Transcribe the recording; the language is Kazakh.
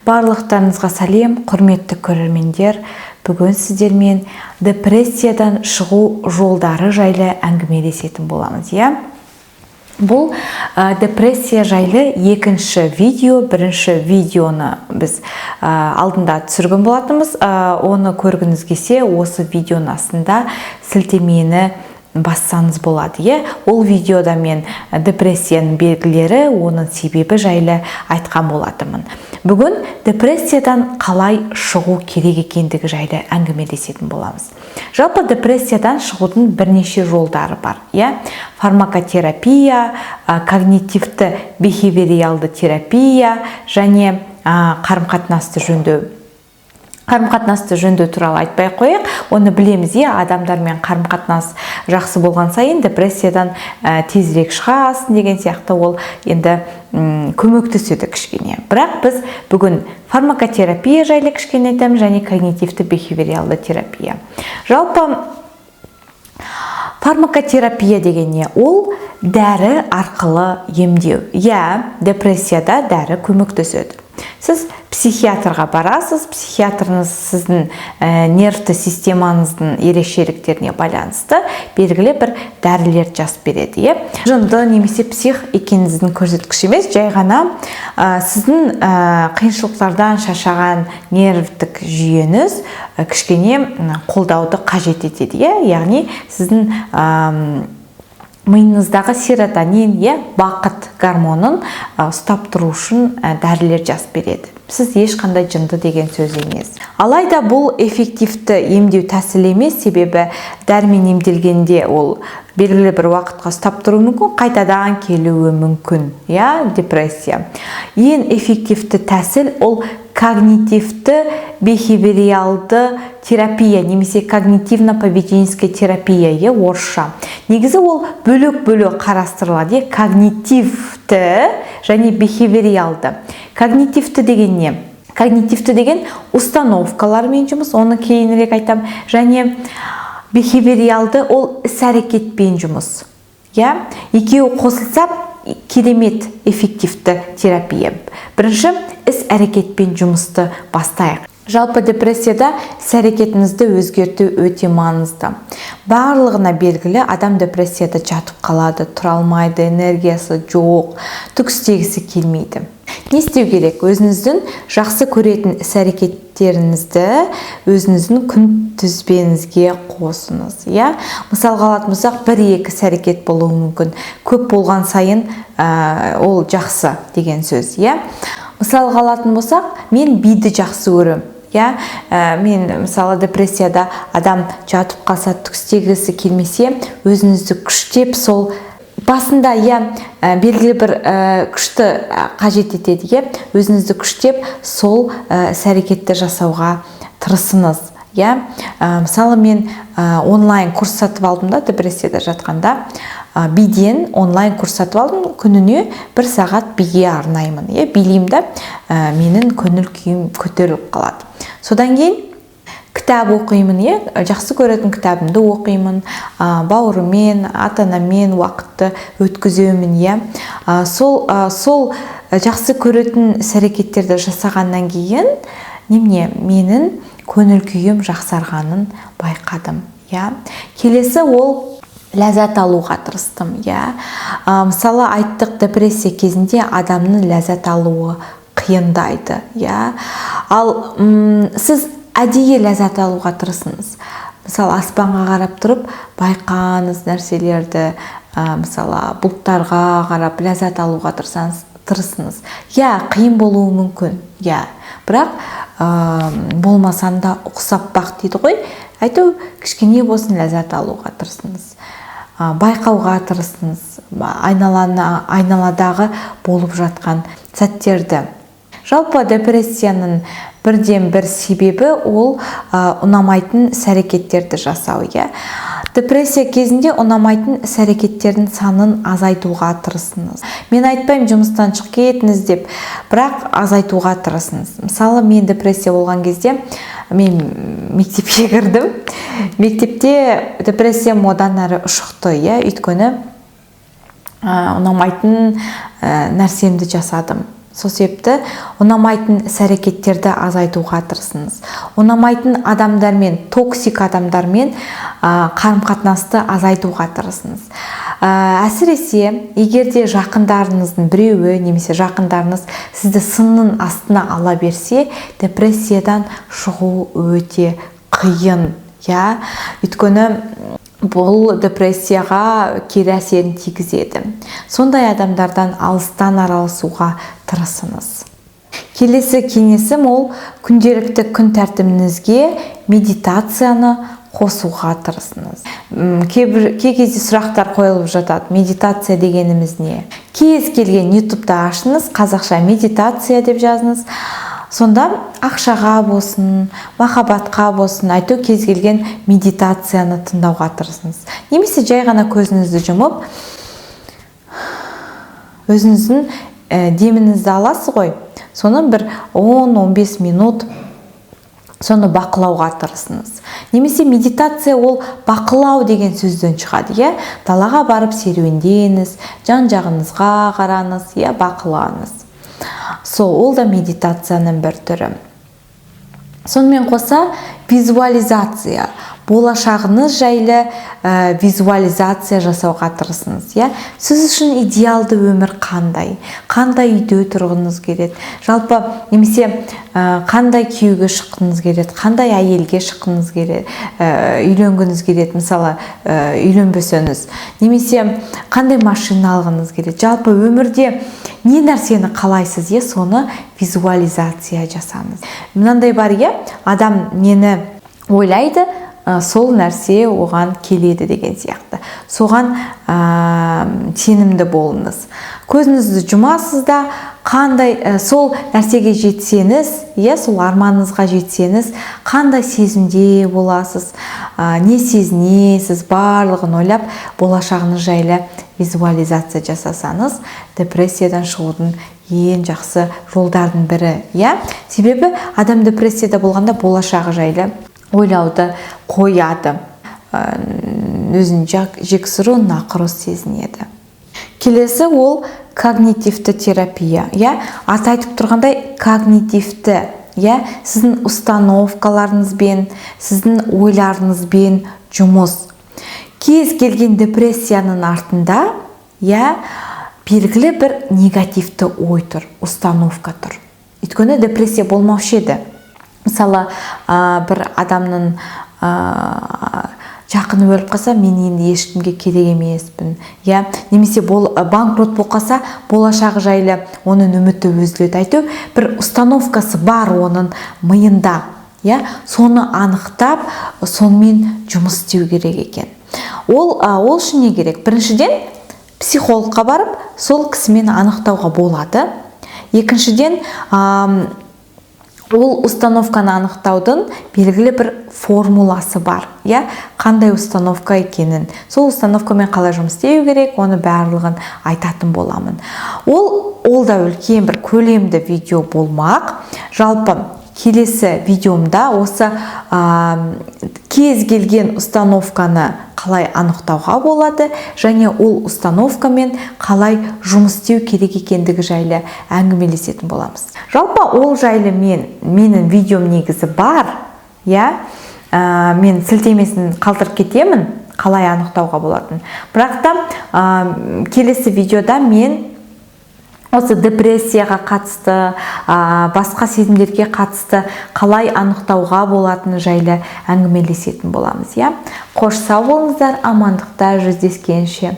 Барлықтарыңызға сәлем, құрметті көрермендер. Бүгін сіздермен депрессиядан шығу жолдары жайлы әңгімелесетін боламыз. Бұл депрессия жайлы екінші видео, бірінші видеоны біз алдында түсірген болатынбыз. Оны көргіңіз келсе, осы видеоның астында сілтемені бассаңыз болады. Ол видеода мен депрессияның белгілері, оның себебі жайлы айтқан болатынмын. Бүгін депрессиядан қалай шығу керек екендігі жайлы әңгімелесетін боламыз. Жалпы депрессиядан шығудың бірнеше жолдары бар. Фармакотерапия, когнитивті бихевиоралды терапия және қарым-қатынасты жөндеу туралы айтпай қояйық. Оны білеміз, адамдармен қарым-қатынас жақсы болған сайын депрессиядан тезірек шығасың деген сияқты, ол енді көмектеседі кішкене. Бірақ біз бүгін фармакотерапия жайлы кішкене айтамыз және когнитивті бихевиоралды терапия. Жалпы фармакотерапия дегенне ол дәрі арқылы емдеу. Депрессияда дәрі көмектеседі. Сіз психиатрға барасыз, психиатрыңыз сіздің нервті системаңыздың ерекшеліктеріне байланысты белгілі бір дәрілер жазып береді. Жынды немесе псих екеніңіздің көрсеткіші емес, жай ғана сіздің қиыншылықтардан шаршаған нервтік жүйеңіз кішкене қолдауды қажет етеді. Яғни сіздің миыңыздағы серотонин, бақыт гормонын ұстап тұру үшін дәрілер жазып береді. Сіз ешқандай жынды деген сөз емес. Алайда бұл эффективті емдеу тәсілі емес, себебі дәрімен емделгенде ол белгілі бір уақытқа ұстап тұру мүмкін, қайтадан келуі мүмкін, депрессия. Ең эффективті тәсіл ол когнитивті бихевиоралды терапия, немесе когнитивно-поведенческий терапия, орысша. Негізі ол бөлек-бөлек қарастырылады, когнитивті және бихевиоралды. Когнитивті деген не? Когнитивті деген установкалармен жұмыс, оны кейінірек айтам, және бихевиоралды ол іс-әрекетпен жұмыс. Екеуі қосылса керемет эффективті терапия. Бірінші іс-әрекетпен жұмысты бастайық. Жалпы депрессияда іс-әрекетіңізді өзгерту өте маңызды. Барлығына белгілі, адам депрессияда жатып қалады, тұра алмайды, энергиясы жоқ, түк істегісі келмейді. Не істеу керек? Өзіңіздің жақсы көретін іс-әрекеттеріңізді өзіңіздің күнтізбеңізге қосыңыз. Мысалға алатын болсақ, 1-2 іс-әрекет болуы мүмкін. Көп болған сайын ол жақсы деген сөз. Мысалға алатын болсақ, мен биді жақсы көрем. Мен мысалы депрессияда адам жатып қалса, түк істегісі келмесе, өзіңізді күштеп сол басында белгілі бір күшті қажет етеді. Өзіңізді күштеп сол іс-әрекетті жасауға тырысыңыз. Мысалы мен онлайн курс сатып алдым да, депрессияда жатқанда биден онлайн курс сатып алдым. Күніне 1 сағат биге арнаймын. Билеймін да, менің көңіл күйім көтеріліп қалады. Содан кейін кітап оқимын, жақсы көретін кітабымды оқимын, бауырымен, ата-анамен уақытты өткіземін. Сол жақсы көретін іс-әрекеттерді жасағаннан кейін менің көңіл күйім жақсарғанын байқадым. Келесі ол ләззат алуға тырыстым. Мысалы айттық, депрессия кезінде адамның ләззат алуы қиындайды. Ал сіз әдейі ләззат алуға тырысыңыз. Мысалы аспанға қарап тұрып, байқаңыз нәрселерді, мысалы бұлттарға қарап ләззат алуға тырысыңыз. Қиын болуы мүмкін. Бірақ болмасаң да ұқсап бақ дейді ғой. Әйтеу кішкене болсын ләззат алуға тырысыңыз. Байқауға тырысыңыз. Айналадағы болып жатқан сәттерді. Жалпы депрессияның бірден-бір себебі ол ұнамайтын іс-әрекеттерді жасау. Депрессия кезінде ұнамайтын іс-әрекеттердің санын азайтуға тырысыңыз. Мен айтпаймын жұмыстан шығып кетіңіз деп, бірақ азайтуға тырысыңыз. Мысалы, мен депрессия болған кезде мен мектепке кірдім. Мектепте депрессия одан әрі ұшықты, өйткені ұнамайтын нәрсемді жасадым. Сол себепті ұнамайтын іс-әрекеттерді азайтуға тырысыңыз. Ұнамайтын адамдармен, токсик адамдармен қарым-қатынасты азайтуға тырысыңыз. Әсіресе, егерде жақындарыңыздың біреуі немесе жақындарыңыз сізді сынның астына ала берсе, депрессиядан шығу өте қиын. Өйткені бұл депрессияға кері әсерін тигізеді. Сондай адамдардан алыстан араласуға тырысыңыз. Келесі кеңесім ол күнделікті күн тәртібіңізге медитацияны қосуға тырысыңыз. Кей кезде сұрақтар қойылып жатады. Медитация дегеніміз не? Кез келген YouTube'да ашыңыз, қазақша медитация деп жазыңыз. Сонда ақшаға болсын, махаббатқа болсын, айту кез келген медитацияны тыңдауға тырысыңыз. Немесе жай ғана көзіңізді жұмып, өзіңіздің деміңізді аласыз ғой. Соны бір 10-15 минут соны бақылауға тырысыңыз. Немесе медитация ол бақылау деген сөзден шығады. Далаға барып серуендеңіз, жан-жағыңызға қараңыз, бақылаңыз. Ол да медитацияның бір түрі. Сонымен қоса визуализация. Болашағыңыз жайлы визуализация жасауға тырысыңыз. Сіз үшін идеалды өмір қандай? Қандай үйде тұрғыңыз келеді? Жалпы немесе қандай күйеуге шыққыңыз келеді? Қандай әйелге шыққыңыз келеді? Үйленгіңіз келеді, мысалы, үйленбесеңіз. Немесе қандай машина алғыңыз келеді? Жалпы өмірде не нәрсені қалайсыз? Соны визуализация жасаңыз. Мынандай бар, адам нені ойлайды, сол нәрсе оған келеді деген сияқты. Соған сенімді болыңыз. Көзіңізді жұмасыз да, қандай сол нәрсеге жетсеңіз, сол арманыңызға жетсеңіз, қандай сезімде боласыз, не сезінесіз, барлығын ойлап, болашағыңыз жайлы визуализация жасасаңыз, депрессиядан шығудың ең жақсы жолдардың бірі. Себебі адам депрессияда болғанда болашағы жайлы ойлауды қояды. Өзін жексұру, нақұрыс сезінеді. Келесі ол когнитивті терапия. Аты айтып тұрғандай когнитивті. Сіздің установкаларыңызбен, сіздің ойларыңызбен жұмыс. Кез келген депрессияның артында белгілі бір негативті ой тұр, установка тұр. Өйткені депрессия болмаушы еді. Мысалы, бір адамның жақыны өліп қалса, мен енді ешкімге керек емеспін. Немесе банкрот болып қалса, болашағы жайлы оның үміті үзіледі. Айту, бір установкасы бар оның миында. Соны анықтап, сонымен жұмыс істеу керек екен. Ол үшін не керек? Біріншіден, психологқа барып, сол кісімен анықтауға болады. Екіншіден, ол установканы анықтаудың белгілі бір формуласы бар. Қандай установка екенін, сол установкамен қалай жұмыс істеу керек, оны барлығын айтатын боламын. Ол да үлкен бір көлемді видео болмақ. Жалпы келесі видеомда осы кез келген установканы қалай анықтауға болады, және ол установкамен қалай жұмыс істеу керек екендігі жайлы әңгімелесетін боламыз. Жалпы ол жайлы менің видеом негізі бар. Мен сілтемесін қалдырып кетемін, қалай анықтауға болатын. Бірақ та келесі видеода мен осы депрессияға қатысты, басқа сезімдерге қатысты қалай анықтауға болатыны жайлы әңгімелесетін боламыз. Қош сау болыңыздар, амандықта жүздескенше.